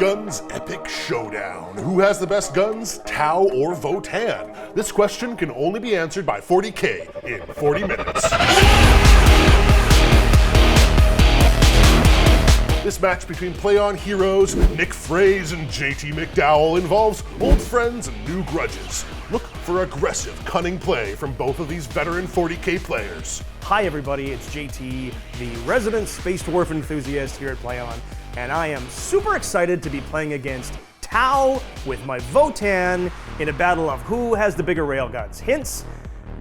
Railguns Epic Showdown. Who has the best guns, Tau or Votann? This question can only be answered by 40K in 40 minutes. This match between play-on heroes Nick Fraze and JT McDowell involves old friends and new grudges. Look for aggressive, cunning play from both of these veteran 40K players. Hi everybody, it's JT, the resident Space Dwarf enthusiast here at PlayOn, and I am super excited to be playing against Tau with my Votann in a battle of who has the bigger railguns. Hints,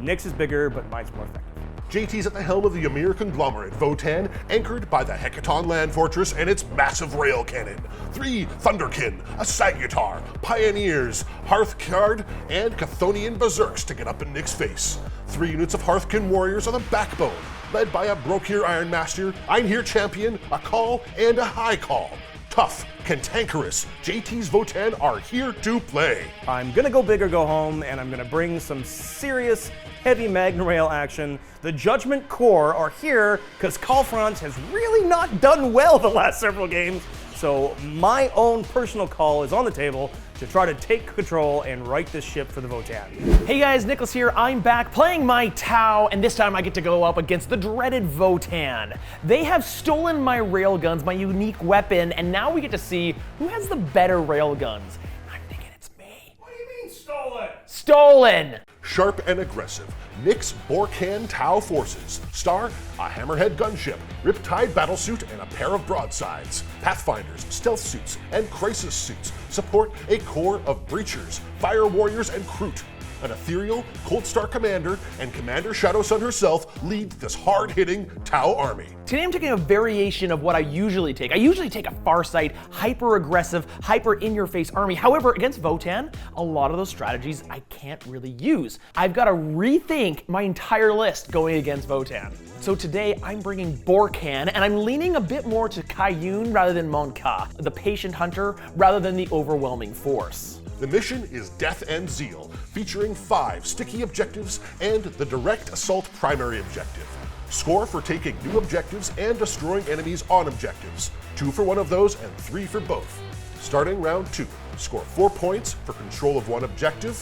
Nick's is bigger, but mine's more effective. JT's at the helm of the Ymir conglomerate Votann, anchored by the Hecaton land fortress and its massive rail cannon. 3 Thunderkin, a Sagitar, Pioneers, Hearthguard, and Chthonian Berserks to get up in Nick's face. 3 units of Hearthkin warriors on the backbone, led by a Brokir Ironmaster, Einhir champion, a Call, and a High Call. Tough, cantankerous, JT's Votann are here to play. I'm gonna go big or go home, and I'm gonna bring some serious heavy Magna Rail action. The Judgment Corps are here because Kalfront has really not done well the last several games. So my own personal call is on the table to try to take control and right this ship for the Votann. Hey guys, Nicholas here. I'm back playing my Tau, and this time I get to go up against the dreaded Votann. They have stolen my railguns, my unique weapon, and now we get to see who has the better railguns. I'm thinking it's me. What do you mean stolen? Stolen! Sharp and aggressive, Nick's Borkan Tau forces star a Hammerhead gunship, Riptide battlesuit, and a pair of broadsides. Pathfinders, stealth suits, and crisis suits support a corps of breachers, fire warriors, and Kroot. An ethereal Cold Star commander and Commander Shadowsun herself lead this hard-hitting Tau army. Today I'm taking a variation of what I usually take. I usually take a Farsight, hyper-aggressive, hyper-in-your-face army. However, against Votann, a lot of those strategies I can't really use. I've got to rethink my entire list going against Votann. So today I'm bringing Borkan, and I'm leaning a bit more to Kayun rather than Monka, the patient hunter rather than the overwhelming force. The mission is Death and Zeal, featuring 5 sticky objectives and the direct assault primary objective. Score for taking new objectives and destroying enemies on objectives. 2 for one of those and 3 for both. Starting round 2, score 4 points for control of 1 objective,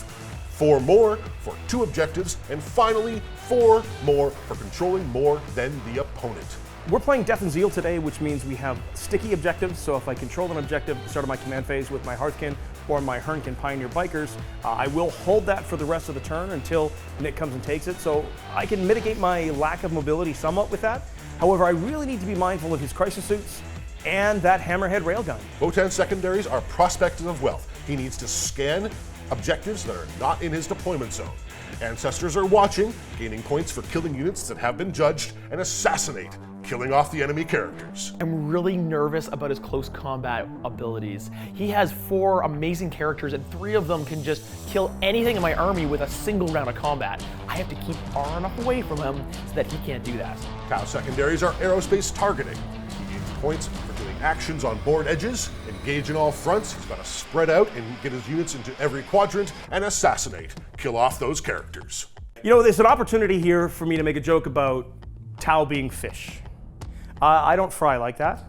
4 more for 2 objectives, and finally 4 more for controlling more than the opponent. We're playing Death and Zeal today, which means we have sticky objectives. So if I control an objective at the start of my command phase with my Hearthkin or my Hernkin Pioneer Bikers, I will hold that for the rest of the turn until Nick comes and takes it. So I can mitigate my lack of mobility somewhat with that. However, I really need to be mindful of his crisis suits and that Hammerhead railgun. Votann's secondaries are prospectors of wealth. He needs to scan objectives that are not in his deployment zone. Ancestors are watching, gaining points for killing units that have been judged, and assassinate, killing off the enemy characters. I'm really nervous about his close combat abilities. He has 4 amazing characters, and 3 of them can just kill anything in my army with a single round of combat. I have to keep far enough away from him so that he can't do that. Tau secondaries are aerospace targeting. He needs points for doing actions on board edges, engage in all fronts. He's got to spread out and get his units into every quadrant and assassinate, kill off those characters. You know, there's an opportunity here for me to make a joke about Tau being fish. I don't fry like that.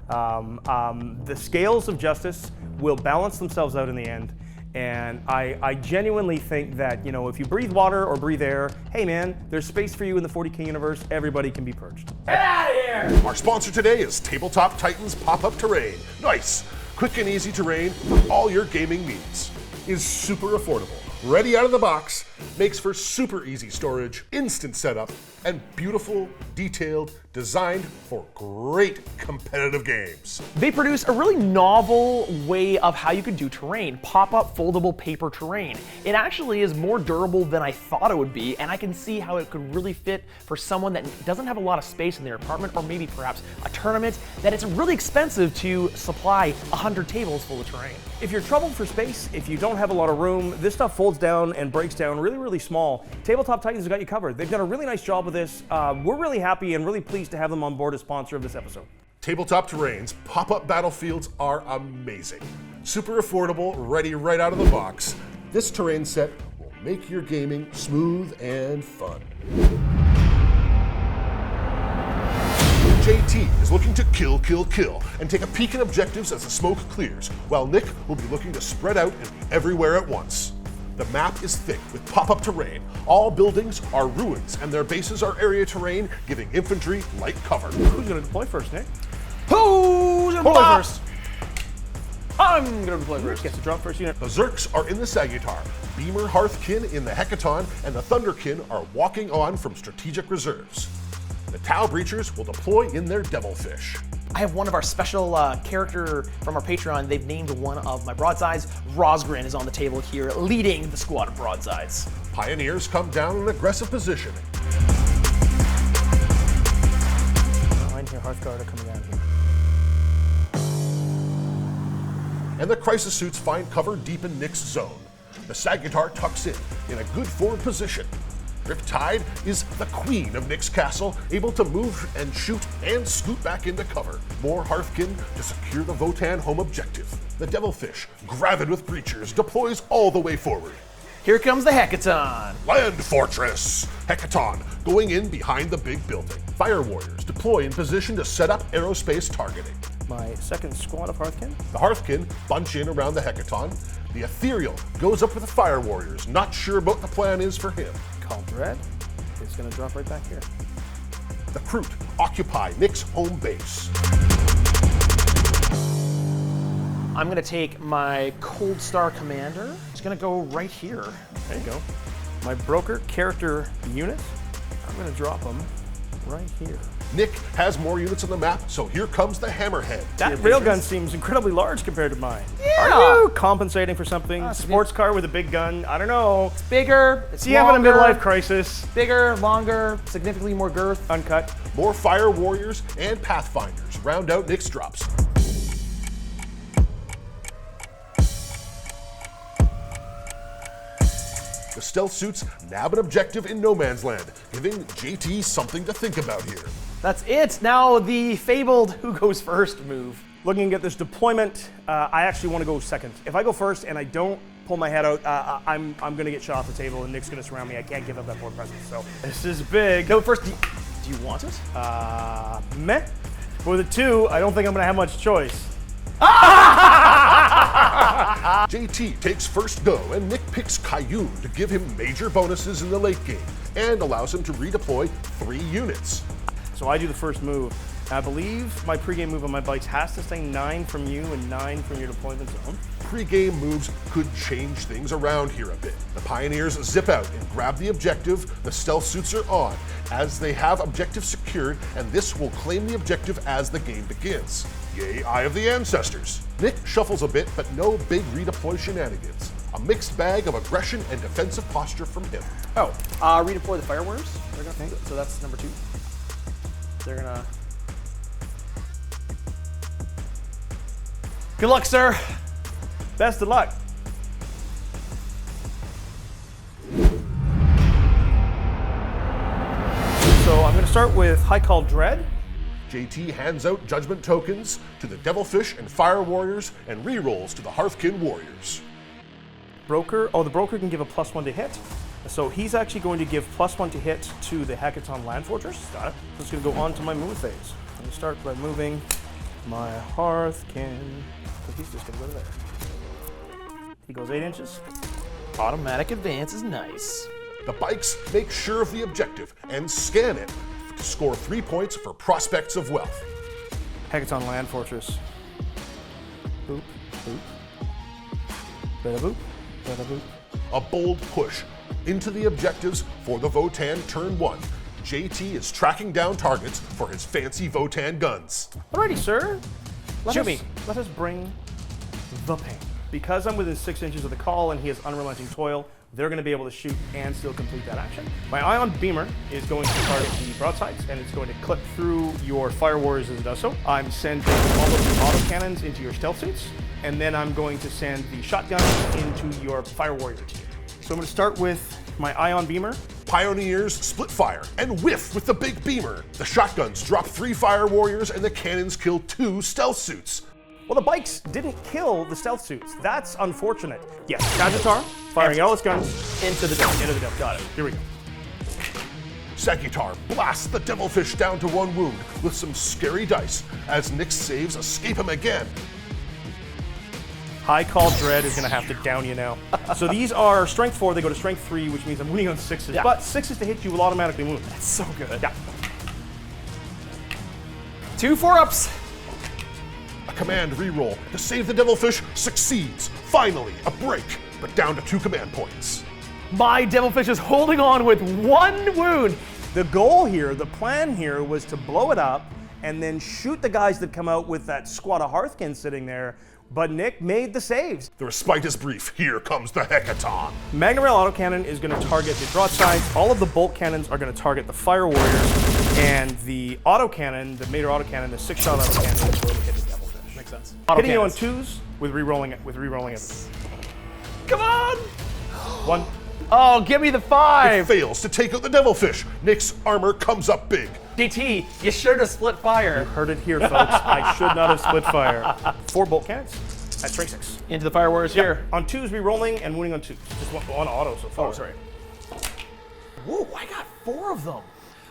The scales of justice will balance themselves out in the end. And I genuinely think that, you know, if you breathe water or breathe air, hey man, there's space for you in the 40K universe. Everybody can be purged. Get out of here! Our sponsor today is Tabletop Titans Pop-Up Terrain. Nice, quick and easy terrain for all your gaming needs. Is super affordable, ready out of the box, makes for super easy storage, instant setup, and beautiful, detailed, designed for great competitive games. They produce a really novel way of how you could do terrain, pop-up foldable paper terrain. It actually is more durable than I thought it would be, and I can see how it could really fit for someone that doesn't have a lot of space in their apartment, or maybe perhaps a tournament, that it's really expensive to supply 100 tables full of terrain. If you're troubled for space, if you don't have a lot of room, this stuff folds down and breaks down really, really small. Tabletop Titans have got you covered. They've done a really nice job with this. We're really happy and really pleased to have them on board as sponsor of this episode. Tabletop Terrain's pop-up battlefields are amazing. Super affordable, ready right out of the box. This terrain set will make your gaming smooth and fun. JT is looking to kill, and take a peek at objectives as the smoke clears, while Nick will be looking to spread out and be everywhere at once. The map is thick with pop-up terrain. All buildings are ruins, and their bases are area terrain, giving infantry light cover. Who's going to deploy first, Nick? Who's gonna deploy first? I'm gonna deploy first. Gets to drop first unit. The Zerks are in the Sagittar, Beamer Hearthkin in the Hecaton, and the Thunderkin are walking on from strategic reserves. The Tau Breachers will deploy in their Devilfish. I have one of our special character from our Patreon. They've named one of my broadsides. Rosgrin is on the table here, leading the squad of broadsides. Pioneers come down in aggressive position. Mine here, Hearthguard are coming down here. And the Crisis Suits find cover deep in Nick's zone. The Sagittar tucks in a good forward position. Riptide is the queen of Nick's castle, able to move and shoot and scoot back into cover. More Hearthkin to secure the Votann home objective. The Devilfish, gravid with breachers, deploys all the way forward. Here comes the Hecaton. Land Fortress! Hecaton going in behind the big building. Fire Warriors deploy in position to set up aerospace targeting. My second squad of Hearthkin. The Hearthkin bunch in around the Hecaton. The Ethereal goes up with the Fire Warriors, not sure what the plan is for him. Called Dread is going to drop right back here. The Kroot occupy Nick's home base. I'm gonna take my Cold Star Commander. It's gonna go right here. There you go. My broker character unit, I'm going to drop them right here. Nick has more units on the map, so here comes the Hammerhead. That railgun seems incredibly large compared to mine. Yeah. Are you compensating for something? Sports car with a big gun? I don't know. It's bigger, it's See, having a midlife crisis. Bigger, longer, significantly more girth. Uncut. More Fire Warriors and Pathfinders round out Nick's drops. The Stealth Suits nab an objective in No Man's Land, giving JT something to think about here. That's it. Now the fabled who goes first move. Looking at this deployment, I actually want to go second. If I go first and I don't pull my head out, I'm going to get shot off the table and Nick's going to surround me. I can't give up that board presence. So this is big. Go first. Do you want it? Meh. For the 2, I don't think I'm going to have much choice. JT takes first go, and Nick picks Kayun to give him major bonuses in the late game, and allows him to redeploy 3 units. So I do the first move. I believe my pregame move on my bikes has to stay 9 from you and 9 from your deployment zone. Pre-game moves could change things around here a bit. The Pioneers zip out and grab the objective. The Stealth Suits are on, as they have objective secured, and this will claim the objective as the game begins. Yay, Eye of the Ancestors. Nick shuffles a bit, but no big redeploy shenanigans. A mixed bag of aggression and defensive posture from him. Oh, redeploy the Fire Warriors. Okay. So that's number 2. They're gonna. Good luck, sir. Best of luck. So I'm going to start with High Call Dread. JT hands out judgment tokens to the Devilfish and Fire Warriors and rerolls to the Hearthkin Warriors. Broker, the broker can give a +1 to hit. So he's actually going to give +1 to hit to the Hecaton Land Fortress. Got it. So it's going to go on to my move phase. I'm going to start by moving my Hearthkin. So he's just going to go there. He goes 8 inches. Automatic advance is nice. The bikes make sure of the objective and scan it to score 3 points for Prospects of Wealth. Hecaton Land Fortress. Boop, boop. Bada boop, bada boop. A bold push into the objectives for the Votann turn 1. JT is tracking down targets for his fancy Votann guns. Alrighty, sir. Shoot me. Let us bring the pain. Because I'm within 6 inches of the call and he has unrelenting toil, they're going to be able to shoot and still complete that action. My Ion Beamer is going to target the broadsides, and it's going to clip through your Fire Warriors as it does so. I'm sending all of the autocannons into your stealth suits, and then I'm going to send the shotguns into your Fire Warrior team. So I'm going to start with my Ion Beamer. Pioneers split fire and whiff with the big beamer. The shotguns drop 3 Fire Warriors and the cannons kill 2 stealth suits. Well, the bikes didn't kill the stealth suits. That's unfortunate. Yes, Sagittar firing all its guns Into the dump. into the dump. Got it. Here we go. Sagitar blasts the Devilfish down to 1 wound with some scary dice as Nick's saves escape him again. High Call Dread is going to have to down you now. So these are Strength 4, they go to Strength 3, which means I'm wounding on 6s. Yeah. But 6s to hit you will automatically wound. That's so good. Yeah. 2 4-ups. A command reroll to save the Devilfish succeeds. Finally, a break, but down to 2 command points. My Devilfish is holding on with 1 wound. The goal here, the plan here, was to blow it up and then shoot the guys that come out with that squad of Hearthkin sitting there, but Nick made the saves. The respite is brief. Here comes the Hecaton. Magna Rail autocannon is going to target the broadsides. All of the bolt cannons are going to target the fire warriors, and the autocannon, the major autocannon, the 6-shot autocannon is going to hit the Devilfish. Makes sense. Hitting you on 2s with re-rolling it, everything. Come on. 1. Oh, give me the 5. Fails to take out the Devilfish. Nick's armor comes up big. DT, you should have split fire. Heard it here, folks. I should not have split fire. 4 bolt cannons at strength 6. Into the fire warriors here. On 2s, re-rolling and wounding on 2s. Just one auto so far. Oh, sorry. Whoa, I got 4 of them.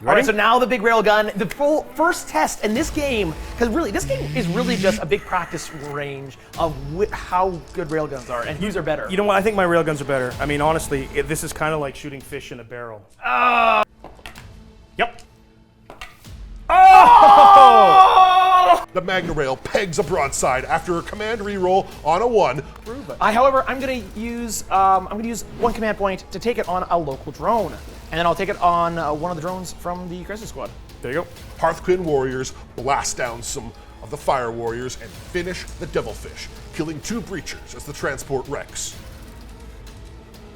All Ready? right, so now the big railgun, the full first test in this game, because really, this game is really just a big practice range of how good railguns are, and whose are better. You know what? I think my railguns are better. I mean, honestly, this is kind of like shooting fish in a barrel. Yep. Oh! The Magna Rail pegs a broadside after a command reroll on a 1. However, I'm gonna use 1 command point to take it on a local drone, and then I'll take it on one of the drones from the Crisis Squad. There you go. Hearthquin warriors blast down some of the fire warriors and finish the Devilfish, killing 2 breachers as the transport wrecks.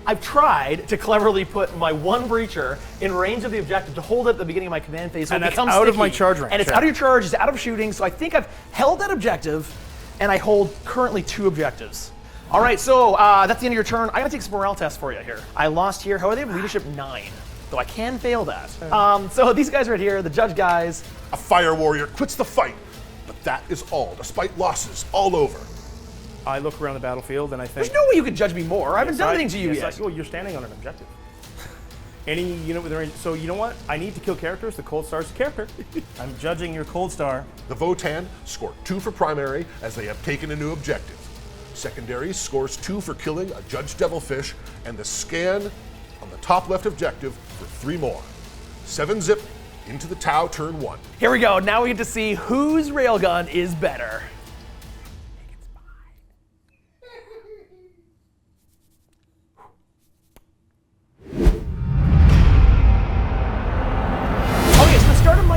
I've tried to cleverly put my 1 breacher in range of the objective to hold it at the beginning of my command phase, so And it that's becomes out of sticky. my charge range, And it's yeah. out of your charge, it's out of shooting, so I think I've held that objective, and I hold currently 2 objectives. All right, so that's the end of your turn. I'm gonna take some morale tests for you here. I lost here, however, they have leadership 9, though I can fail that. So these guys right here, the judge guys. A fire warrior quits the fight, but that is all, despite losses all over. I look around the battlefield and I think... There's no way you could judge me more. I haven't done anything to you yet. Well, you're standing on an objective. Any unit with a range. So you know what? I need to kill characters. The Cold Star's a character. I'm judging your Cold Star. The Votann score 2 for primary as they have taken a new objective. Secondary scores 2 for killing a Judge Devilfish, and the scan on the top left objective for 3 more. 7-zip into the Tau turn 1. Here we go. Now we get to see whose railgun is better.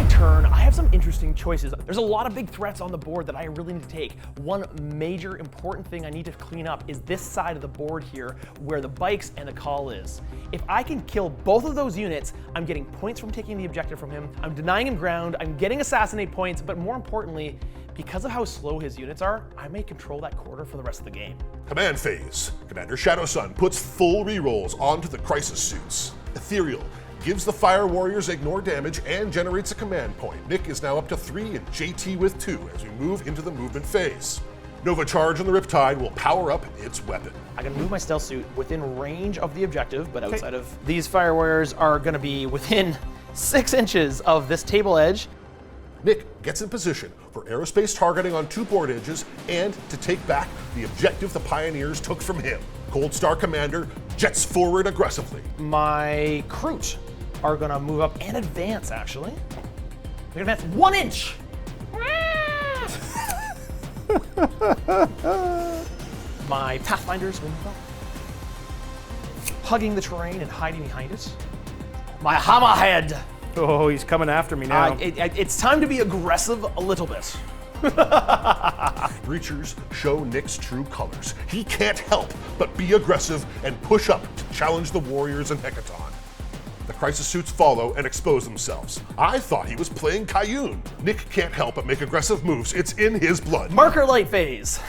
Turn, I have some interesting choices. There's a lot of big threats on the board that I really need to take. One major important thing I need to clean up is this side of the board here where the bikes and the call is. If I can kill both of those units, I'm getting points from taking the objective from him, I'm denying him ground, I'm getting assassinate points, but more importantly, because of how slow his units are, I may control that quarter for the rest of the game. Command phase. Commander Shadowsun puts full rerolls onto the crisis suits. Ethereal gives the fire warriors ignore damage and generates a command point. Nick is now up to 3 and JT with 2 as we move into the movement phase. Nova Charge on the Riptide will power up its weapon. I can move my stealth suit within range of the objective, but outside of these fire warriors are gonna be within 6 inches of this table edge. Nick gets in position for aerospace targeting on 2 board edges and to take back the objective the Pioneers took from him. Cold Star Commander jets forward aggressively. My Kroot are gonna move up and advance, actually. They're gonna advance 1 inch. My Pathfinders will move up, hugging the terrain and hiding behind it. My Hammerhead. Oh, he's coming after me now. It's time to be aggressive a little bit. Breachers show Nick's true colors. He can't help but be aggressive and push up to challenge the Warriors and Hecaton. The crisis suits follow and expose themselves. I thought he was playing Kayun. Nick can't help but make aggressive moves. It's in his blood. Marker light phase.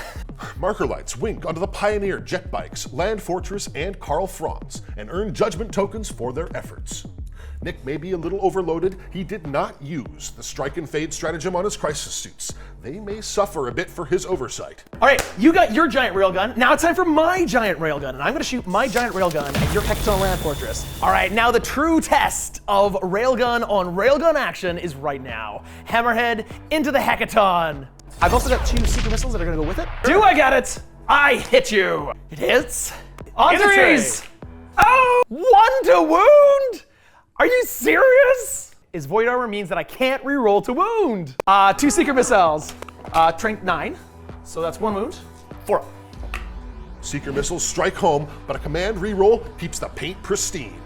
Marker lights wink onto the Pioneer jet bikes, Land Fortress, and Karl Franz, and earn judgment tokens for their efforts. Nick may be a little overloaded. He did not use the strike and fade stratagem on his crisis suits. They may suffer a bit for his oversight. All right, you got your giant railgun. Now it's time for my giant railgun, and I'm going to shoot my giant railgun at your Hecaton Land Fortress. All right, now the true test of railgun on railgun action is right now. Hammerhead into the Hecaton. I've also got 2 secret missiles that are going to go with it. Do I get it? I hit you. It hits. On threes. Oh, 1 to wound. Are you serious? Is void armor means that I can't reroll to wound. 2 secret missiles. Strength 9, so that's 1 wound. 4 up. Seeker missiles strike home, but a command reroll keeps the paint pristine.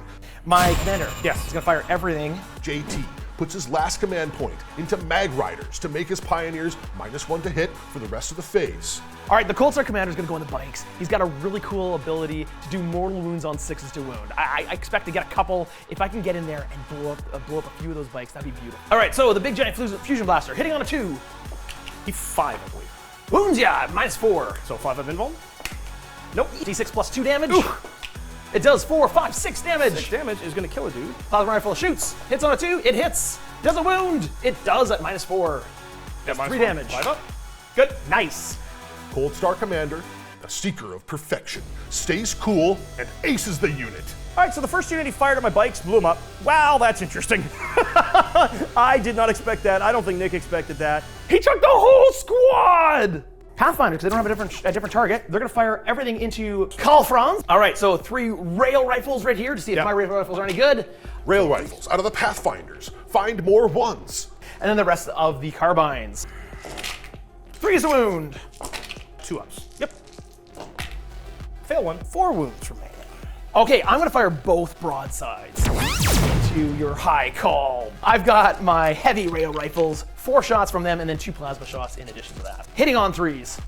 My commander, Yes. is gonna fire everything. JT puts his last command point into Mag Riders to make his Pioneers -1 to hit for the rest of the phase. All right, the Cold Star commander is gonna go on the bikes. He's got a really cool ability to do mortal wounds on 6s to wound. I expect to get a couple. If I can get in there and blow up a few of those bikes, that'd be beautiful. All right, so the big giant fusion blaster hitting on a 2. He 5, I believe. Wounds ya, -4. So 5 of invuln. Nope, D6 plus 2 damage. It does 4, 5, 6 damage. 6 damage is gonna kill a dude. Plasma rifle shoots. Hits on a 2. It hits. Does a wound. It does at -4. That's 3 damage. 5 up. Good. Nice. Cold Star Commander, the Seeker of Perfection, stays cool and aces the unit. All right, so the first unit he fired at my bikes blew him up. Wow, that's interesting. I did not expect that. I don't think Nick expected that. He took the whole squad. Pathfinder, because they don't have a different target. They're gonna fire everything into Karl Franz. All right, so 3 rail rifles right here to see if my rail rifles are any good. Rail rifles out of the Pathfinders. Find more 1s. And then the rest of the carbines. 3 is a wound. 2 ups. Yep. Fail 1. 4 wounds for me. Okay, I'm gonna fire both broadsides into your high call. I've got my heavy rail rifles, 4 shots from them, and then 2 plasma shots in addition to that. Hitting on 3s.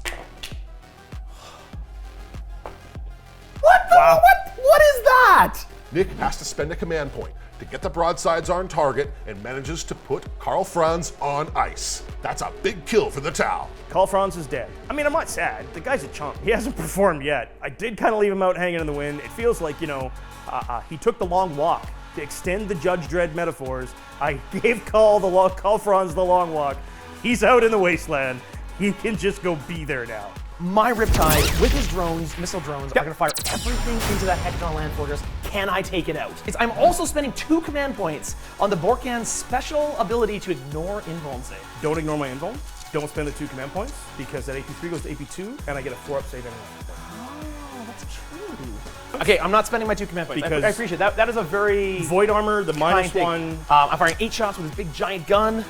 What the? Wow. What is that? Nick has to spend a command point to get the broadsides on target and manages to put Karl Franz on ice. That's a big kill for the Tau. Karl Franz is dead. I mean, I'm not sad. The guy's a chump. He hasn't performed yet. I did kind of leave him out hanging in the wind. It feels like, he took the long walk. To extend the Judge Dredd metaphors, I gave Karl Franz the long walk. He's out in the wasteland. He can just go be there now. My Riptide, with his drones, missile drones, are gonna fire everything into that Hecaton Land Fortress. Can I take it out? I'm also spending 2 command points on the Borkan's special ability to ignore invuln save. Don't ignore my invuln. Don't spend the 2 command points, because that AP3 goes to AP2, and I get a 4-up save anyway. Oh, that's true. Okay, I'm not spending my 2 command points. Because I appreciate that. That is a very Void armor, the kind thing. -1 I'm firing 8 shots with this big giant gun.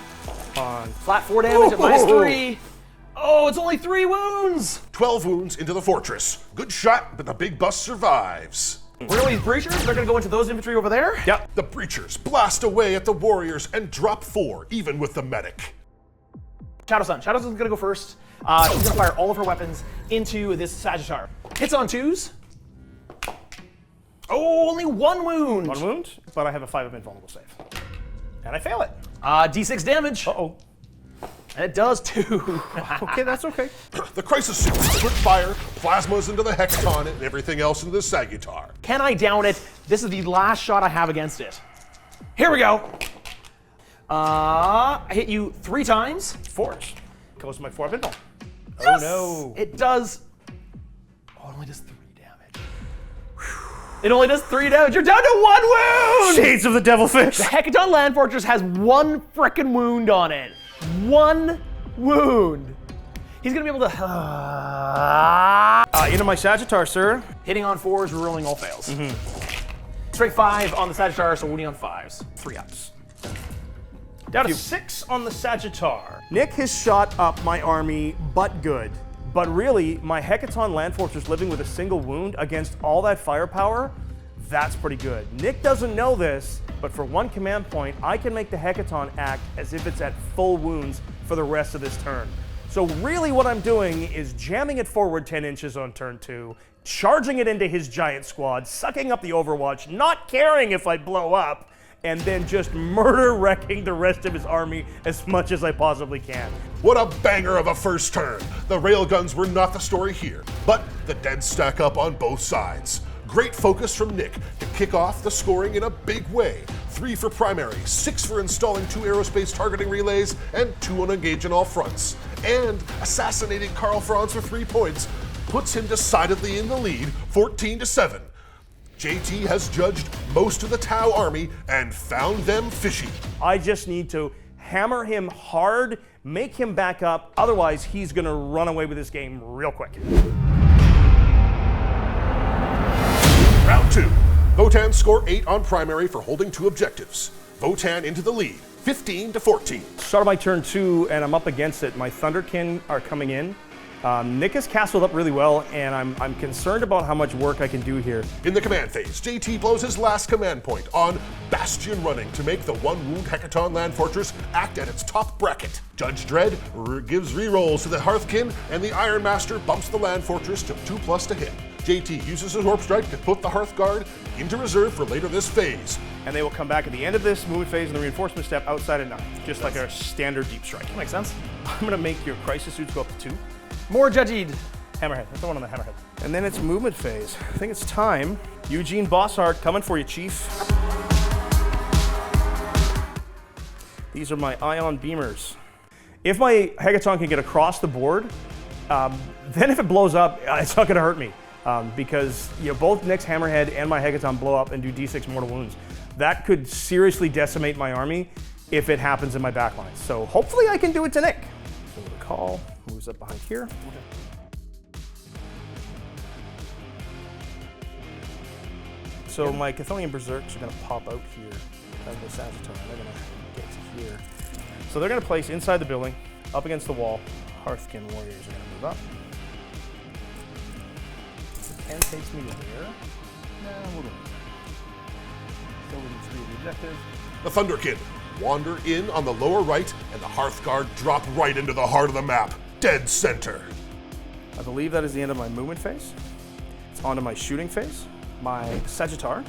on. Flat 4 damage at -3. Oh, it's only 3 wounds. 12 wounds into the fortress. Good shot, but the big bus survives. Where are these breachers? They're gonna go into those infantry over there? Yep. The breachers blast away at the warriors and drop 4, even with the medic. Shadowsun. Shadowsun's gonna go first. She's gonna fire all of her weapons into this Sagittar. Hits on 2s. Oh, only 1 wound. 1 wound, but I have a 5 of invulnerable save. And I fail it. D6 damage. Uh-oh. And it does 2. Okay, that's okay. The crisis suits split fire, plasmas into the Hecaton, and everything else into the Sagittar. Can I down it? This is the last shot I have against it. Here we go. I hit you 3 times. 4s. Goes my 4 of invuln. Yes! Oh no. It does. Oh, it only does 3 damage. It only does 3 damage. You're down to 1 wound! Shades of the Devilfish. The Hecaton Land Fortress has 1 frickin' wound on it. 1 wound. He's gonna be able to. Into my Sagittar, sir. Hitting on 4s, rolling all fails. Straight 5 on the Sagittar, so wounding on 5s. 3 ups. Down to 6 on the Sagittar. Nick has shot up my army, but good. But really, my Hecaton Land Fortress living with a single wound against all that firepower, that's pretty good. Nick doesn't know this, but for 1 command point, I can make the Hecaton act as if it's at full wounds for the rest of this turn. So really what I'm doing is jamming it forward 10 inches on turn 2, charging it into his giant squad, sucking up the Overwatch, not caring if I blow up, and then just murder wrecking the rest of his army as much as I possibly can. What a banger of a first turn. The railguns were not the story here, but the dead stack up on both sides. Great focus from Nick to kick off the scoring in a big way. 3 for primary, 6 for installing 2 aerospace targeting relays, and 2 on engage on all fronts. And assassinating Karl Franz for 3 points puts him decidedly in the lead, 14-7. JT has judged most of the Tau army and found them fishy. I just need to hammer him hard, make him back up, otherwise he's gonna run away with this game real quick. Round 2. Votann score 8 on primary for holding 2 objectives. Votann into the lead, 15-14. Start of my turn 2, and I'm up against it. My Thunderkin are coming in. Nick has castled up really well, and I'm concerned about how much work I can do here. In the command phase, JT blows his last command point on Bastion running to make the 1 wound Hecaton land fortress act at its top bracket. Judge Dredd gives rerolls to the Hearthkin, and the Iron Master bumps the land fortress to 2+ to hit. JT uses his Warp Strike to put the Hearthguard into reserve for later this phase. And they will come back at the end of this movement phase in the reinforcement step outside of 9, just like our standard deep strike. That makes sense. I'm gonna make your crisis suits go up to 2. More judged. Hammerhead, that's the one on the hammerhead. And then it's movement phase. I think it's time. Eugene Bossart, coming for you, Chief. These are my ion beamers. If my Hecaton can get across the board, then if it blows up, it's not gonna hurt me. Because both Nick's hammerhead and my Hecaton blow up and do d6 mortal wounds. That could seriously decimate my army if it happens in my backline. So hopefully I can do it to Nick. So the call moves up behind here. So my Chthonian Berserks are going to pop out here as the Sagittarian. They're going to get to here. So they're going to place inside the building, up against the wall. Hearthkin warriors are going to move up. The 10 takes me to there. Nah, we'll go. Still within 3 of the objective. The Thunderkin wander in on the lower right, and the Hearthguard drop right into the heart of the map, dead center. I believe that is the end of my movement phase. It's onto my shooting phase. My Sagittar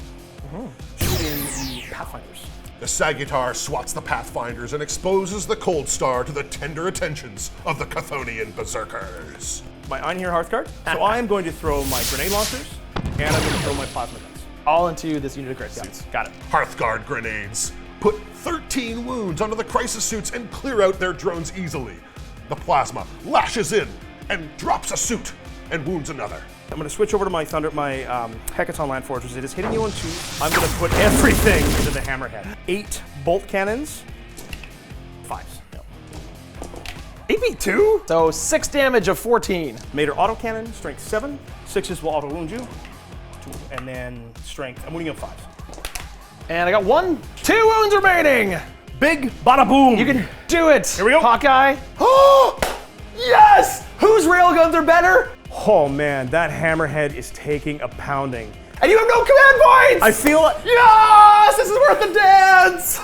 shooting the Pathfinders. The Sagittar swats the Pathfinders and exposes the Cold Star to the tender attentions of the Chthonian Berserkers. My Einhir Hearthguard. So I am going to throw my grenade launchers, and I'm going to throw my plasma guns. All into this unit of crisis suits. Got it. Hearthguard grenades put 13 wounds onto the crisis suits and clear out their drones easily. The plasma lashes in and drops a suit and wounds another. I'm going to switch over to my Hecaton Land Fortress. It is hitting you on 2. I'm going to put everything into the hammerhead. 8 bolt cannons. 5s. No. 8v2? So 6 damage of 14. Mater autocannon, strength 7. 6s will auto wound you. 2, and then strength. I'm wounding you on 5s. And I got 1, 2 wounds remaining. Big bada boom. You can do it. Here we go. Hawkeye. Oh, yes! Whose railguns are better? Oh man, that hammerhead is taking a pounding. And you have no command points! I feel it. Yes! This is worth the dance!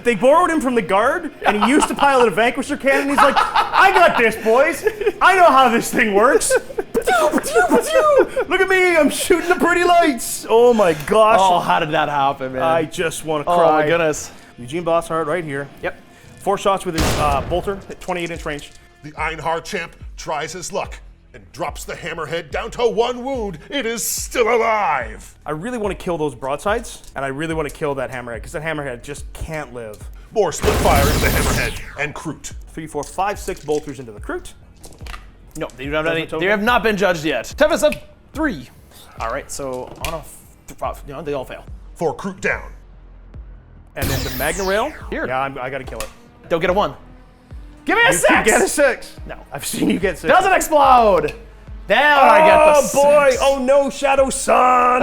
They borrowed him from the guard, and he used to pilot a Vanquisher cannon. He's like, I got this, boys. I know how this thing works. Look at me, I'm shooting the pretty lights. Oh my gosh. Oh, how did that happen, man? I just want to cry. Oh my goodness. Eugene Bossart right here. Yep. 4 shots with his bolter at 28-inch range. The Einhar champ tries his luck and drops the hammerhead down to 1 wound. It is still alive. I really want to kill those broadsides, and I really want to kill that hammerhead, because that hammerhead just can't live. More split fire into the hammerhead and Kroot. 3, 4, 5, 6 bolters into the Kroot. No, they do not have any. They have not been judged yet. Tempest of 3. All right, so on a they all fail. 4 Kroot down. And then the Magna Rail. Here. Yeah, I got to kill it. Don't get a 1. Give me a 6! You get a 6. No, I've seen you get 6. Doesn't explode. Then I get the 6. Oh boy! Oh no, Shadow Sun!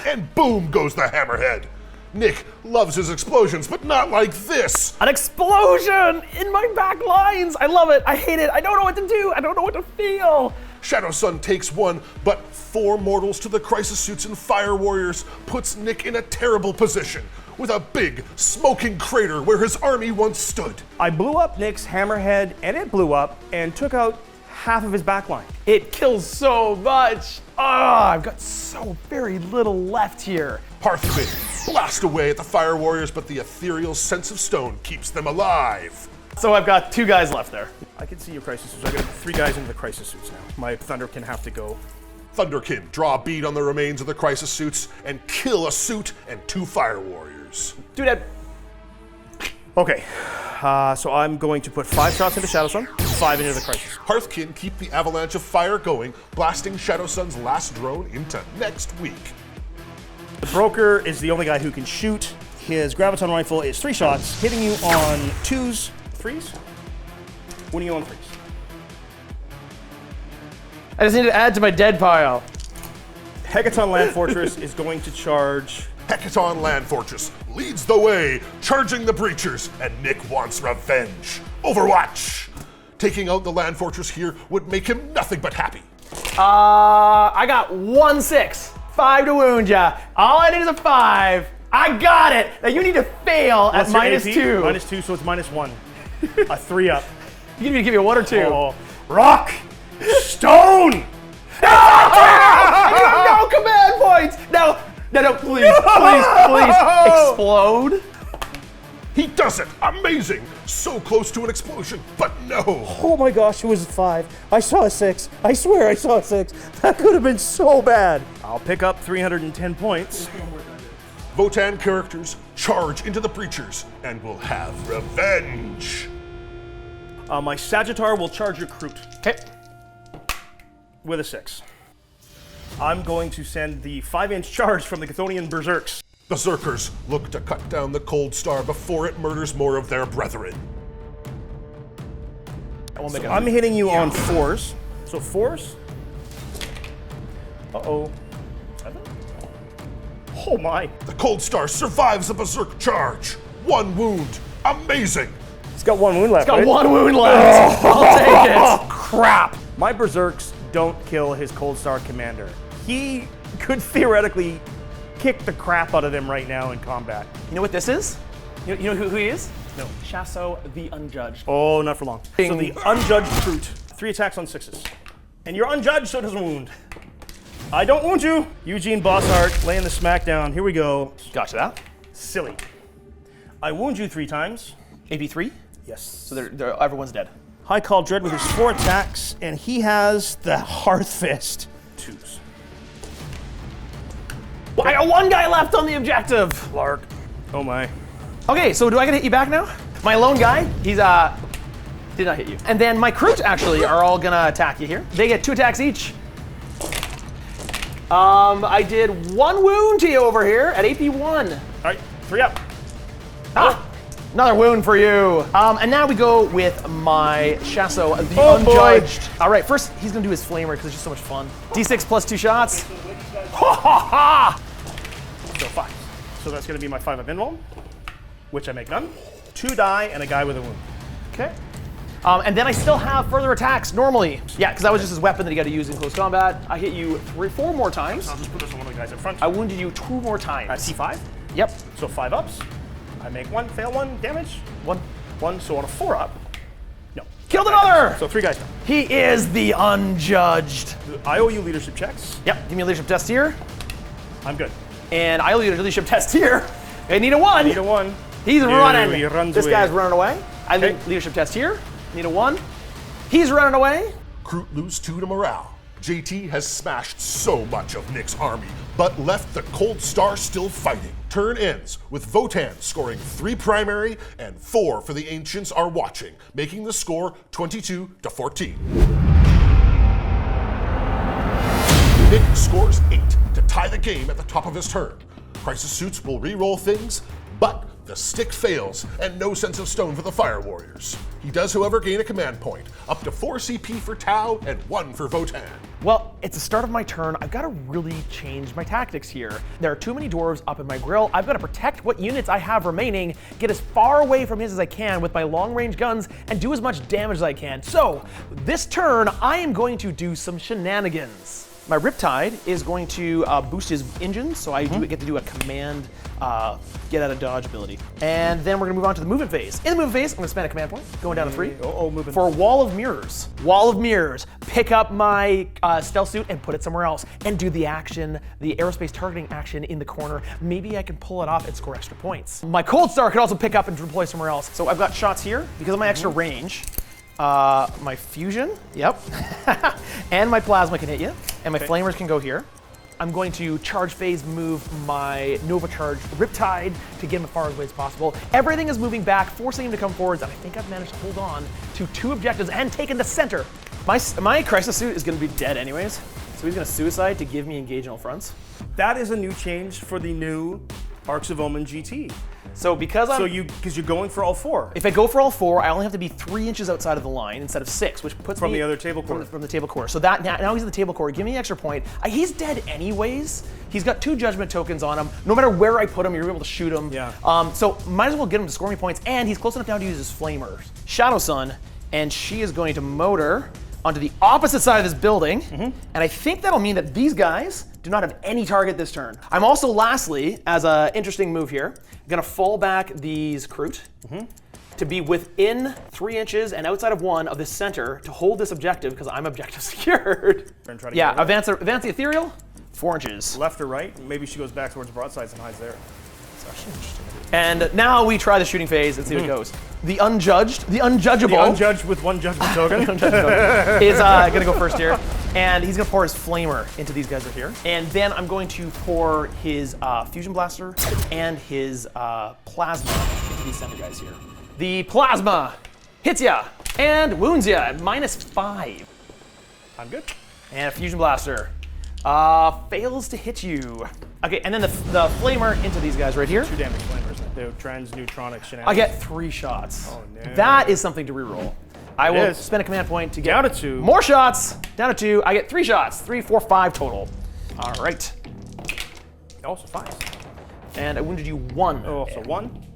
And boom goes the hammerhead. Nick loves his explosions, but not like this. An explosion in my back lines. I love it. I hate it. I don't know what to do. I don't know what to feel. Shadow Sun takes 1, but 4 mortals to the crisis suits and fire warriors puts Nick in a terrible position, with a big, smoking crater where his army once stood. I blew up Nick's hammerhead, and it blew up and took out half of his backline. It kills so much. I've got so very little left here. Hearthkin blast away at the fire warriors, but the ethereal sense of stone keeps them alive. So I've got 2 guys left there. I can see your crisis suits. I got 3 guys into the crisis suits now. My Thunder can have to go. Thunderkin, draw a bead on the remains of the crisis suits and kill a suit and 2 fire warriors. Do that. Okay, so I'm going to put 5 shots into Shadow Sun, 5 into the Crisis. Hearthkin, keep the avalanche of fire going, blasting Shadow Sun's last drone into next week. The Broker is the only guy who can shoot. His Graviton Rifle is 3 shots, hitting you on 2s, 3s, winning you on 3s. I just need to add to my dead pile. Hecaton Land Fortress is going to charge. Hecaton Land Fortress leads the way, charging the breachers, and Nick wants revenge. Overwatch! Taking out the Land Fortress here would make him nothing but happy. I got 1-6. 5 to wound ya. All I need is a 5. I got it. Now you need to fail at What's your -2. -2, so it's -1. A 3 up. You need to give me a 1 or 2. Oh. Rock! Stone! No command points! No, please, explode. He does it! Amazing! So close to an explosion, but no! Oh my gosh, it was a 5. I saw a 6. I swear I saw a 6. That could have been so bad. I'll pick up 310 points. Votann characters charge into the breachers and will have revenge. My Sagittar will charge Recruit Okay. with a 6. I'm going to send the 5-inch charge from the Chthonian Berserks. Berserkers look to cut down the Cold Star before it murders more of their brethren. I'm hitting you on 4s. So 4s. Uh-oh. 7? Oh my. The Cold Star survives the Berserk charge. 1 wound. Amazing! It's got 1 wound left, Got right? 1 wound left. I'll take it. Crap. My Berserks don't kill his Cold Star commander. He could theoretically kick the crap out of them right now in combat. You know what this is? You know who he is? No. Shasso the Unjudged. Oh, not for long. Bing. So the Unjudged Brute. 3 attacks on 6s. And you're unjudged, so it doesn't wound. I don't wound you. Eugene Bossart laying the smack down. Here we go. Gotcha that. Silly. I wound you 3 times. AP3? Yes. So everyone's dead. High Call Dread with his 4 attacks, and he has the Hearth Fist. 2s. Well, I got 1 guy left on the objective. Lark. Oh my. Okay, so do I get to hit you back now? My lone guy, he's did not hit you. And then my Kroot actually are all gonna attack you here. They get 2 attacks each. I did 1 wound to you over here at AP1. All right, 3 up. Another wound for you. And now we go with my Shasso, the Oh, Unjudged. All right, first he's gonna do his flamer because it's just so much fun. D6 plus 2 shots. Ha ha ha! So 5. So that's going to be my 5 up invuln, which I make none. 2 die and a guy with a wound. Okay. And then I still have further attacks normally. Yeah, because that was just his weapon that he got to use in close combat. I hit you 4 more times. I'll just put this on one of the guys in front. I wounded you 2 more times. C5. Yep. So 5 ups. I make 1, fail 1 damage. 1. 1. So on a 4 up. No. Killed another! So 3 guys down. He is the Unjudged. I owe you leadership checks. Yep. Give me a leadership test here. I'm good. And I owe you a leadership test here. I need a 1. Need a 1. He's running. He runs this away. guy's running away. I Okay. need leadership test here. Need a 1. He's running away. Kroot lose 2 to morale. JT has smashed so much of Nick's army, but left the Cold Star still fighting. Turn ends with Votann scoring 3 primary and 4 for the Ancients are watching, making the score 22 to 14. Nick scores 8 to tie the game at the top of his turn. Crisis Suits will re-roll things, but the stick fails and no sense of stone for the Fire Warriors. He does, however, gain a command point, up to 4 CP for Tau and 1 for Votann. Well, it's the start of my turn. I've got to really change my tactics here. There are too many dwarves up in my grill. I've got to protect what units I have remaining, get as far away from his as I can with my long-range guns, and do as much damage as I can. So, this turn, I am going to do some shenanigans. My Riptide is going to boost his engines, so I get to do a command get out of dodge ability. And then we're gonna move on to the movement phase. In the movement phase, I'm gonna spend a command point, going down to 3. Moving. For Wall of Mirrors. Wall of Mirrors. Pick up my stealth suit and put it somewhere else, and do the action, the aerospace targeting action in the corner. Maybe I can pull it off and score extra points. My Cold Star could also pick up and deploy somewhere else. So I've got shots here because of my extra range. My fusion, yep. And my plasma can hit you. And my flamers can go here. I'm going to charge phase move my Nova Charge Riptide to get him as far away as possible. Everything is moving back, forcing him to come forwards, and I think I've managed to hold on to 2 objectives and taken the center. My Crisis Suit is going to be dead anyways, so he's going to suicide to give me engage in all fronts. That is a new change for the new Arcs of Omen GT. So because you're going for all 4. If I go for all 4, I only have to be 3 inches outside of the line instead of 6, which puts From me the other table core. From the table core. So that now he's in the table core. Give me an extra point. He's dead anyways. He's got 2 judgment tokens on him. No matter where I put him, you're able to shoot him. Yeah. So might as well get him to score me points. And he's close enough now to use his flamers. Shadow Sun, and she is going to motor onto the opposite side of this building. And I think that'll mean that these guys do not have any target this turn. I'm also, lastly, as an interesting move here, gonna fall back these Kroot to be within 3 inches and outside of 1 of the center to hold this objective because I'm objective secured. Yeah, advance the ethereal, 4 inches. Left or right? Maybe she goes back towards broadsides and hides there. That's actually interesting. And now we try the shooting phase and see what it goes. The unjudged, the unjudgeable. The unjudged with 1 judgment token. Is gonna go first here. And he's gonna pour his flamer into these guys right here. And then I'm going to pour his fusion blaster and his plasma into these center guys here. The plasma hits ya and wounds ya at -5. I'm good. And a fusion blaster fails to hit you. Okay, and then the flamer into these guys right here. 2 damage flamers. The trans-neutronic shenanigans. I get 3 shots. Oh, no. That is something to reroll. I will spend a command point to get down to 2. More shots. Down to 2. I get 3 shots. 3, 4, 5 total. All right. Also 5. And I wounded you 1. Oh, so 1.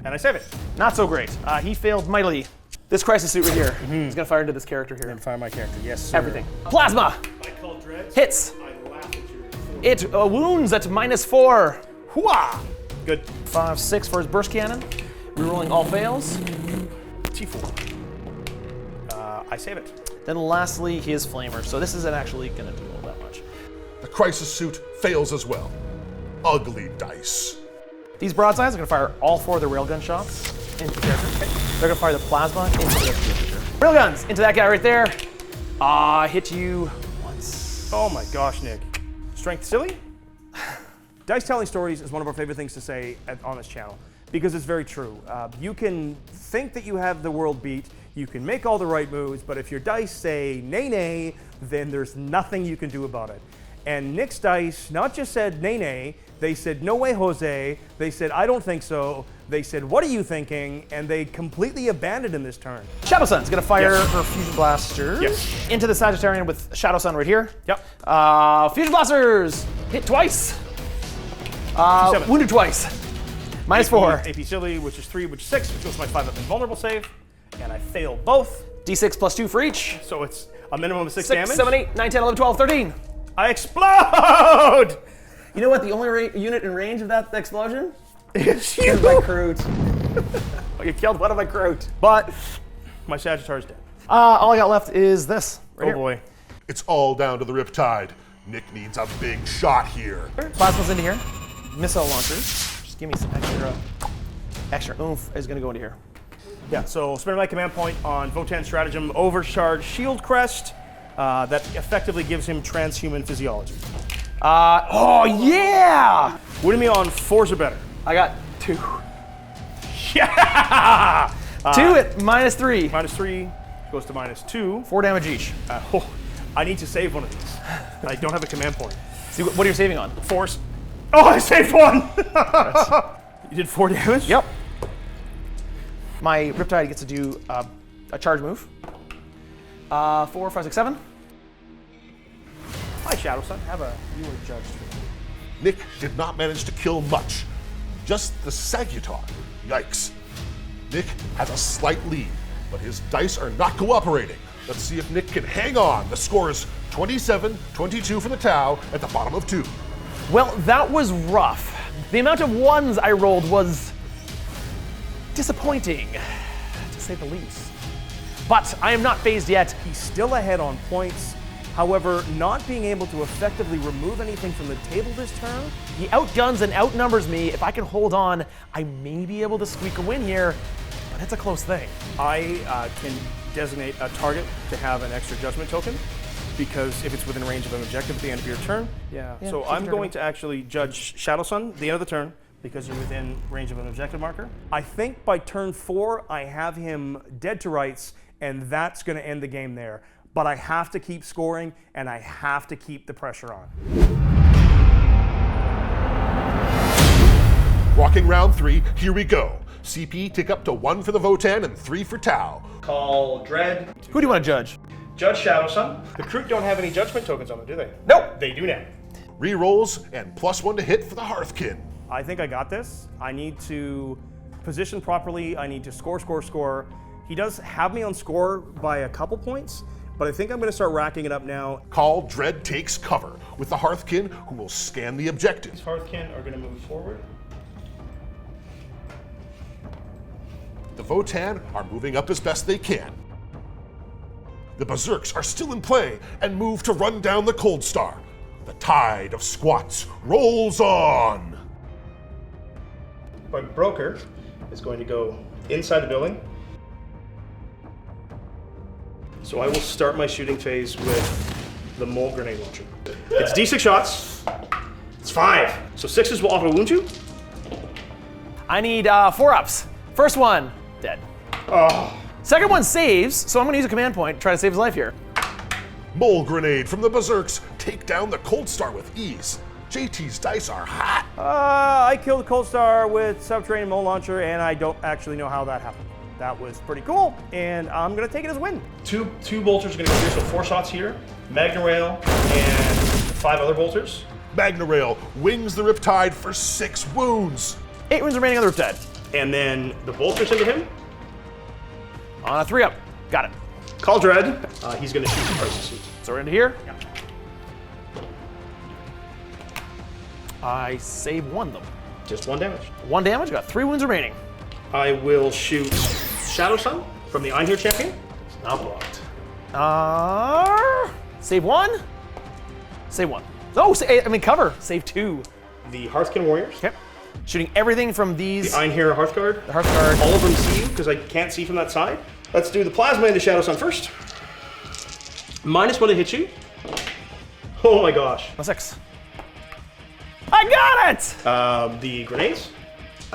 And I save it. Not so great. He failed mightily. This Crisis Suit right here. He's gonna fire into this character here. And fire my character. Yes, sir. Everything. Plasma. I call dreads. Hits. I laugh at you. It wounds at -4. Hooah! Good. 5, 6 for his burst cannon. Rerolling all fails. T4. I save it. Then lastly, his flamer. So this isn't actually gonna do all that much. The Crisis Suit fails as well. Ugly dice. These broadsides are gonna fire all 4 of the railgun shots into the character. They're gonna fire the plasma into the character. Railguns into that guy right there. Hit you once. Oh my gosh, Nick. Strength silly? Dice telling stories is one of our favorite things to say on this channel because it's very true. You can think that you have the world beat, you can make all the right moves, but if your dice say nay nay, then there's nothing you can do about it. And Nick's dice not just said nay nay, they said no way Jose, they said I don't think so, they said what are you thinking, and they completely abandoned him this turn. Shadow Sun's gonna fire her fusion blasters into the Sagittarian with Shadow Sun right here. Yep. Fusion blasters hit twice. Wounded twice. -4. AP silly, which is 3, which is 6, which goes to my 5 up invulnerable save, and I fail both. D6 +2 for each. So it's a minimum of 6 6, damage. 7, 8, 9, 10, 11, 12, 13. I explode! You know what? The only unit in range of that explosion It's you! is my Kroot. You killed one of my Kroot. But my Sagittarius dead. All I got left is this. Right here. Boy. It's all down to the Riptide. Nick needs a big shot here. Plasma's into here. Missile launchers. Just give me some extra oomph is gonna go into here. Yeah, so spend my command point on Votann Stratagem, Overcharge Shield Crest. That effectively gives him transhuman physiology. Oh yeah! What do you mean on 4s or better? I got 2. Yeah! 2 at -3. -3 goes to -2. 4 damage each. I need to save one of these. I don't have a command point. See, what are you saving on? 4s. Oh, I saved 1! You did 4 damage? Yep. My Riptide gets to do a charge move. 4, 5, 6, 7. Hi, Shadow Sun. You were judged. Nick did not manage to kill much. Just the Sagitar. Yikes. Nick has a slight lead, but his dice are not cooperating. Let's see if Nick can hang on. The score is 27-22 for the Tau at the bottom of 2. Well, that was rough. The amount of 1s I rolled was disappointing, to say the least. But I am not phased yet. He's still ahead on points. However, not being able to effectively remove anything from the table this turn. He outguns and outnumbers me. If I can hold on, I may be able to squeak a win here, but it's a close thing. I can designate a target to have an extra judgment token, because if it's within range of an objective at the end of your turn. Yeah. So I'm going to actually judge Shadow Sun at the end of the turn, because you're within range of an objective marker. I think by turn 4, I have him dead to rights, and that's going to end the game there. But I have to keep scoring, and I have to keep the pressure on. Rocking round 3, here we go. CP tick up to 1 for the Votann and 3 for Tau. Call Dread. Who do you want to judge? Judge Shadow Sun. The Kroot don't have any judgment tokens on them, do they? Nope. They do now. Rerolls and +1 to hit for the Hearthkin. I think I got this. I need to position properly. I need to score. He does have me on score by a couple points, but I think I'm going to start racking it up now. Call Dread takes cover with the Hearthkin, who will scan the objective. Hearthkin are going to move forward. The Votann are moving up as best they can. The Berserks are still in play and move to run down the Cold Star. The tide of squats rolls on. My broker is going to go inside the building. So I will start my shooting phase with the Mole Grenade Launcher. It's D6 shots. It's 5. So 6s will auto wound you. I need 4-ups. First one, dead. Oh. Second one saves, so I'm going to use a command point to try to save his life here. Mole Grenade from the Berserks take down the Cold Star with ease. JT's dice are hot. I killed the Cold Star with Subterranean Mole Launcher, and I don't actually know how that happened. That was pretty cool, and I'm going to take it as a win. Two bolters are going to go here, so 4 shots here. Magna Rail and 5 other bolters. Magna Rail wings the Riptide for 6 wounds. 8 wounds remaining on the Riptide. And then the bolters into him. On a 3-up. Got it. Call Dread. He's going to shoot the Crisis Suit. So we're into here. Yeah. I save 1 though. Just 1 damage. 1 damage, got 3 wounds remaining. I will shoot Shadow Sun from the Einherjar champion. It's not blocked. Save 1. Save 1. Oh, cover. Save 2. The Hearthkin Warriors. Okay. Shooting everything from these. The Einherjar Hearthguard. The Hearthguard. All of them see you because I can't see from that side. Let's do the Plasma into Shadow Sun first. -1 to hit you. Oh my gosh. A 6. I got it! The grenades.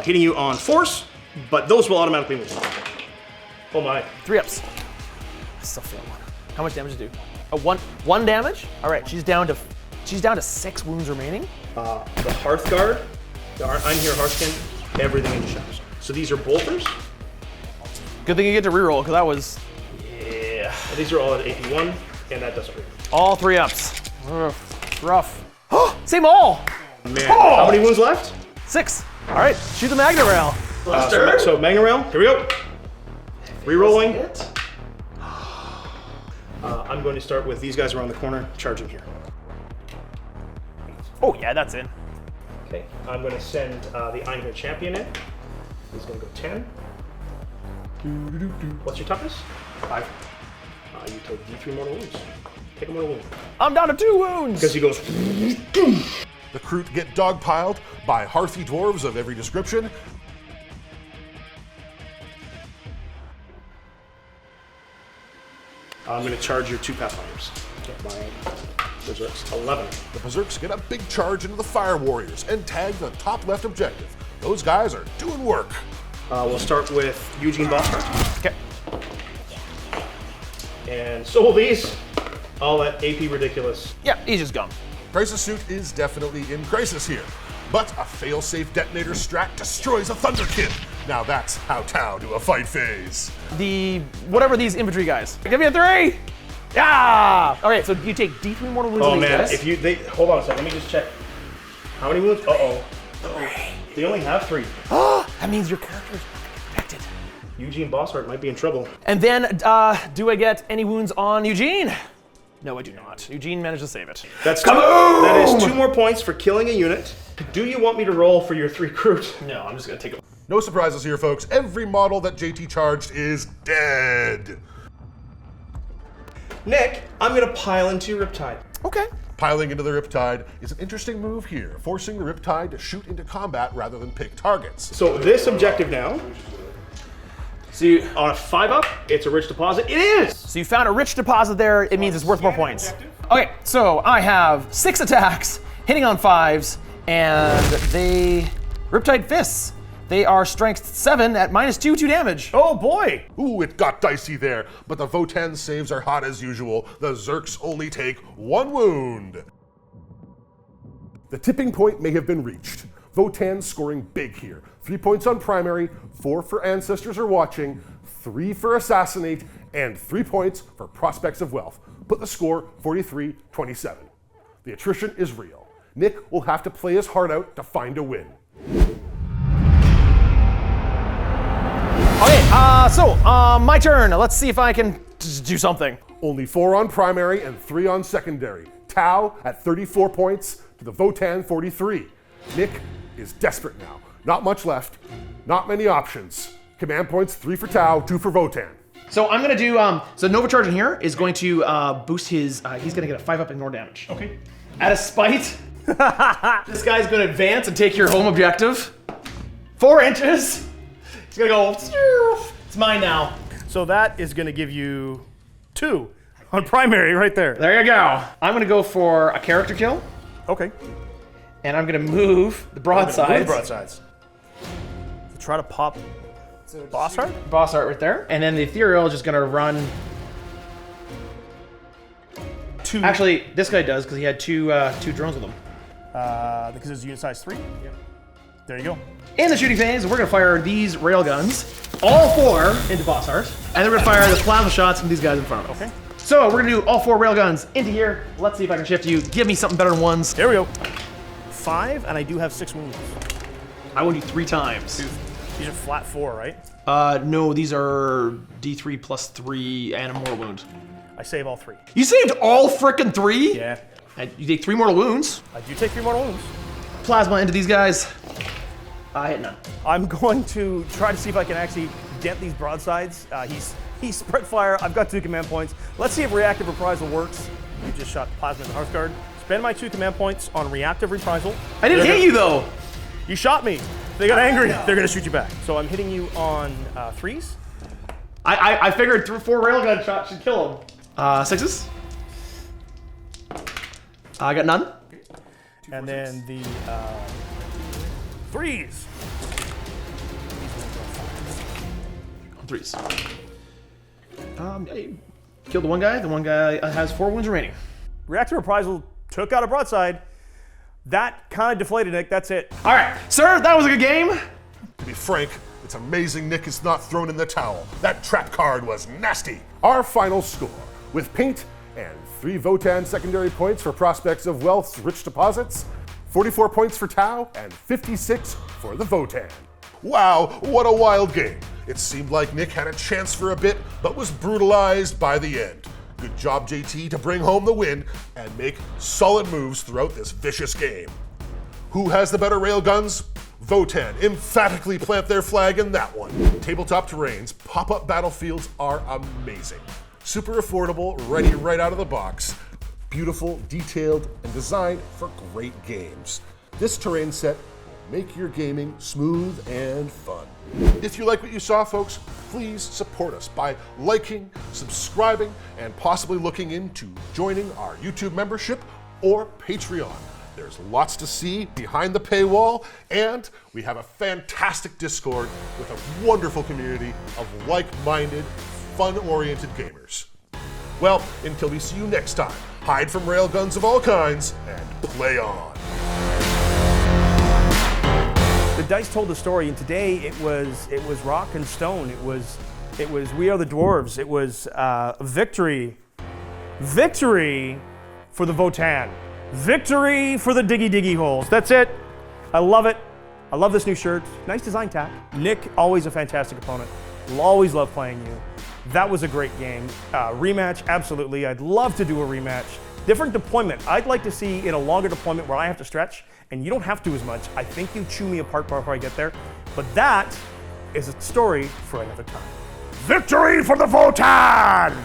Hitting you on force, but those will automatically move. Oh my. 3-ups. I still failed 1. How much damage did it do? 1 damage? All right, she's down to 6 wounds remaining. The Hearthguard, the Einherjar Hearthkin, everything into Shadow Sun. So these are bolters. Good thing you get to reroll, because that was... Yeah. And these are all at AP1, and that doesn't reroll. All 3-ups. Rough. Same all! Man, how many wounds left? 6. All right, shoot the Magna Rail. So Magna Rail, here we go. Rerolling. I'm going to start with these guys around the corner, charging here. Oh yeah, that's in. Okay, I'm going to send the Einherjar champion in. He's going to go 10. What's your toughness? 5. You take D3 mortal wounds. Take a mortal wound. I'm down to 2 wounds. Because he goes. The Kroot get dogpiled by hearthy dwarves of every description. I'm going to charge your 2 Pathfinders. My Berserks. 11. The Berserks get a big charge into the Fire Warriors and tag the top left objective. Those guys are doing work. We'll start with Eugene Bossart. Okay. And so will these. All at AP ridiculous. Yeah, he's just gone. Crisis Suit is definitely in crisis here, but a fail-safe detonator strat destroys a Thunderkin. Now that's how Tau do a fight phase. Whatever these infantry guys. Give me a 3! Yeah! All right, so you take D3 mortal wounds. Oh on these man, guys. hold on a second, let me just check. How many wounds? Uh-oh. They only have 3. That means your character's infected. Eugene Bossart might be in trouble. And then, do I get any wounds on Eugene? No, I do not. Eugene managed to save it. That is 2 more points for killing a unit. Do you want me to roll for your 3 Kroot? No, I'm just gonna take it. No surprises here, folks. Every model that JT charged is dead. Nick, I'm gonna pile into your Riptide. Okay. Piling into the Riptide is an interesting move here, forcing the Riptide to shoot into combat rather than pick targets. So this objective now So you, on a 5-up, it's a rich deposit. It is! So you found a rich deposit there. It means it's worth more points. Okay, so I have 6 attacks, hitting on 5s, and they Riptide Fists. They are strength 7 at -2 damage. Oh boy! Ooh, it got dicey there, but the Votann saves are hot as usual. The Zerks only take 1 wound. The tipping point may have been reached. Votann scoring big here. 3 points on primary, 4 for Ancestors Are Watching, 3 for Assassinate, and 3 points for Prospects of Wealth. Put the score 43-27. The attrition is real. Nick will have to play his heart out to find a win. Okay, my turn. Let's see if I can do something. Only 4 on primary and 3 on secondary. Tau at 34 points to the Votann 43. Nick is desperate now. Not much left. Not many options. Command points 3 for Tau, 2 for Votann. So I'm gonna do, so Nova Charge in here is going to boost his, he's gonna get a 5-up ignore damage. Okay. Out of spite, this guy's gonna advance and take your home objective. 4 inches. He's gonna go, it's mine now. So that is gonna give you 2 on primary right there. There you go. I'm gonna go for a character kill, Okay. and I'm gonna move the broadsides. Broadsides. So try to pop boss art? Boss art right there. And then the ethereal is just gonna run. 2. Actually, this guy does because he had two drones with him. Because it's unit size 3? Yeah. There you go. In the shooting phase, we're gonna fire these railguns, all 4 into boss art, and then we're gonna fire the plasma shots from these guys in front of us. Okay. So we're gonna do all 4 railguns into here. Let's see if I can shift you. Give me something better than 1s. There we go. 5, and I do have 6 wounds. I want you 3 times. These are flat 4, right? No, these are D3 plus 3 and a mortal wound. I save all 3. You saved all frickin' 3? Yeah. And you take 3 mortal wounds. I do take 3 mortal wounds. Plasma into these guys. I hit none. I'm going to try to see if I can actually dent these broadsides. He's spread fire. I've got 2 command points. Let's see if reactive reprisal works. You just shot plasma in the Hearthguard. Spend my 2 command points on reactive reprisal. I didn't hit you though. You shot me. They got angry. They're gonna shoot you back. So I'm hitting you on 3s. I figured 4 railgun shots should kill him. 6s. I got none. And then the 3s. 3s. I killed the one guy. The one guy has 4 wounds remaining. Reactive reprisal took out a broadside. That kind of deflated Nick. That's it. All right, sir, that was a good game. To be frank, it's amazing Nick is not thrown in the towel. That trap card was nasty. Our final score, with paint and 3 Votann secondary points for Prospects of Wealth's rich deposits, 44 points for Tau, and 56 for the Votann. Wow, what a wild game. It seemed like Nick had a chance for a bit, but was brutalized by the end. Good job, JT, to bring home the win and make solid moves throughout this vicious game. Who has the better railguns? Votann emphatically plant their flag in that one. Tabletop terrains, pop-up battlefields are amazing. Super affordable, ready right out of the box. Beautiful, detailed, and designed for great games. This terrain set will make your gaming smooth and fun. If you like what you saw, folks, please support us by liking, subscribing, and possibly looking into joining our YouTube membership or Patreon. There's lots to see behind the paywall, and we have a fantastic Discord with a wonderful community of like-minded, fun-oriented gamers. Well, until we see you next time, hide from railguns of all kinds and play on. The dice told the story, and today it was rock and stone. It was We Are the Dwarves. It was victory for the Votann, victory for the diggy holes. That's it. I love it. I love this new shirt. Nice design tack. Nick, always a fantastic opponent. Will always love playing you. That was a great game. Rematch, absolutely. I'd love to do a rematch. Different deployment. I'd like to see in a longer deployment where I have to stretch and you don't have to as much. I think you chew me apart before I get there. But that is a story for another time. Victory for the Votann!